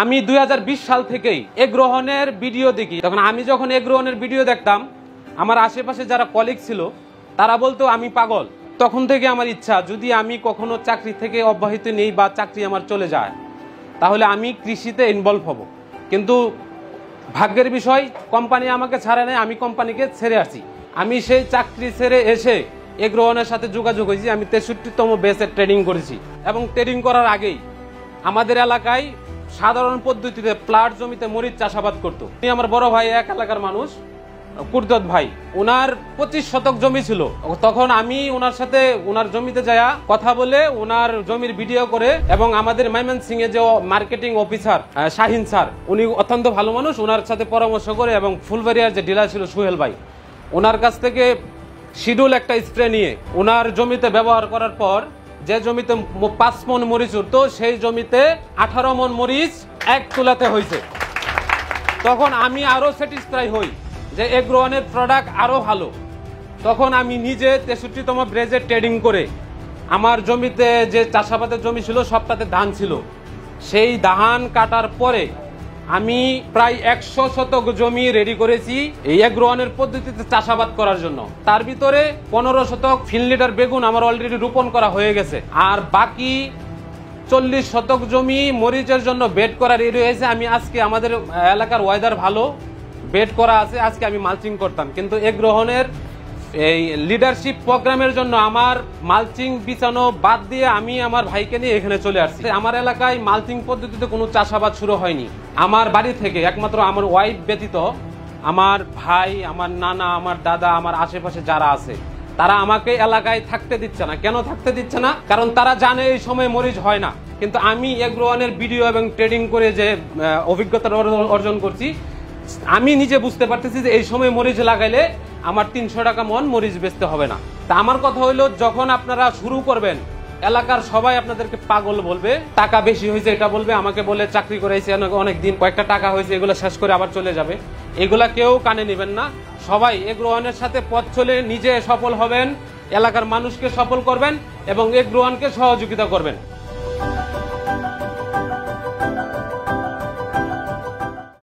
আমি 2020 সাল থেকেই এগ গ্রহণের ভিডিও দেখি। তখন আমি যখন এগ গ্রহণের ভিডিও দেখতাম, আমার আশেপাশে যারা কলিগ ছিল তারা বলতো আমি পাগল। তখন থেকে আমার ইচ্ছা, যদি আমি কখনো চাকরি থেকে অব্যাহতি নেই বা চাকরি আমার চলে যায়, তাহলে আমি কৃষিতে ইনভলভ হব। কিন্তু ভাগ্যের বিষয়, কোম্পানি আমাকে ছাড়ে নাই, আমি কোম্পানিকে ছেড়ে আসি। আমি সেই চাকরি ছেড়ে এসে এগ গ্রহণের সাথে যোগাযোগ হয়েছি। আমি 63তম বেসে ট্রেনিং করেছি এবং ট্রেনিং করার আগেই আমাদের এলাকায় সাধারণ পদ্ধতিতে প্লাট জমিতে মরিচ চাষাবাদ করতো। আমার বড় ভাই এক এলাকার মানুষ, কুরদত ভাই, ওনার 25 শতক জমি ছিল। তখন আমি ওনার সাথে ওনার জমিতে যায়া কথা বলে ওনার জমির ভিডিও করে, এবং আমাদের ময়মনসিংহ এ যে মার্কেটিং অফিসার শাহিন স্যার, উনি অত্যন্ত ভালো মানুষ, ওনার সাথে পরামর্শ করে এবং ফুলবাড়িয়ার যে ডিলার ছিল সোহেল ভাই, ওনার কাছ থেকে শিডিউল একটা স্প্রে নিয়ে ওনার জমিতে ব্যবহার করার পর যে জমিতে 5 মন মরিচ উঠতো, সেই জমিতে 18 মন মরিচ এক তুলাতে হয়েছে। তখন আমি আরো স্যাটিসফাই হই যে এগ গ্রহণের প্রোডাক্ট আরো ভালো। তখন আমি নিজে 63তম ব্রেজে ট্রেডিং করে আমার জমিতে যে চাষাবাদের জমি ছিল সবটাতে ধান ছিল, সেই ধান কাটার পরে আমি প্রায় 100 শতক জমি রেডি করেছি এই এগ গ্রহণের পদ্ধতিতে চাষাবাদ করার জন্য। তার ভিতরে 15 শতক ফিনলিডার বেগুন আমার অলরেডি রোপণ করা হয়ে গেছে, আর বাকি 40 শতক জমি মরিচের জন্য বেড করা রেডি হয়েছে। আমি আজকে, আমাদের এলাকার ওয়েদার ভালো, বেড করা আছে, আজকে আমি মালচিং করতাম। কিন্তু এগ গ্রহণের এই লিডারশিপ প্রোগ্রামের জন্য আমার মালচিং বিছানো বাদ দিয়ে আমি আমার ভাইকে নিয়ে এখানে চলে আসছি। আমার এলাকায় মালচিং পদ্ধতিতে কোনো চাষাবাদ শুরু হয়নি। আমার বাড়ি থেকে একমাত্র আমার ওয়াইফ ব্যতীত আমার ভাই, আমার নানা, আমার দাদা, আমার আশেপাশে যারা আছে, তারা আমাকে এলাকায় থাকতে দিচ্ছে না। কেন থাকতে দিচ্ছে না? কারণ তারা জানে এই সময় মরিচ হয় না। কিন্তু আমি এগ গ্রহণের ভিডিও এবং ট্রেডিং করে যে অভিজ্ঞতা অর্জন করছি, আমি নিজে বুঝতে পারতেছি যে এই সময় মরিচ লাগাইলে আমার 300 টাকা মন মরিচ বেচতে হবে না। তা আমার কথা হইলো, যখন আপনারা শুরু করবেন, এলাকার সবাই আপনাদেরকে পাগল বলবে, টাকা বেশি হয়েছে এটা বলবে, আমাকে বলে চাকরি করাইছে অনেক দিন, কয়েকটা টাকা হয়েছে, এগুলো শেষ করে আবার চলে যাবে। এগুলা কেউ কানে নেবেন না। সবাই এগ গ্রহণের সাথে পথ চলে নিজে সফল হবেন, এলাকার মানুষকে সফল করবেন এবং এগ গ্রহণকে সহযোগিতা করবেন।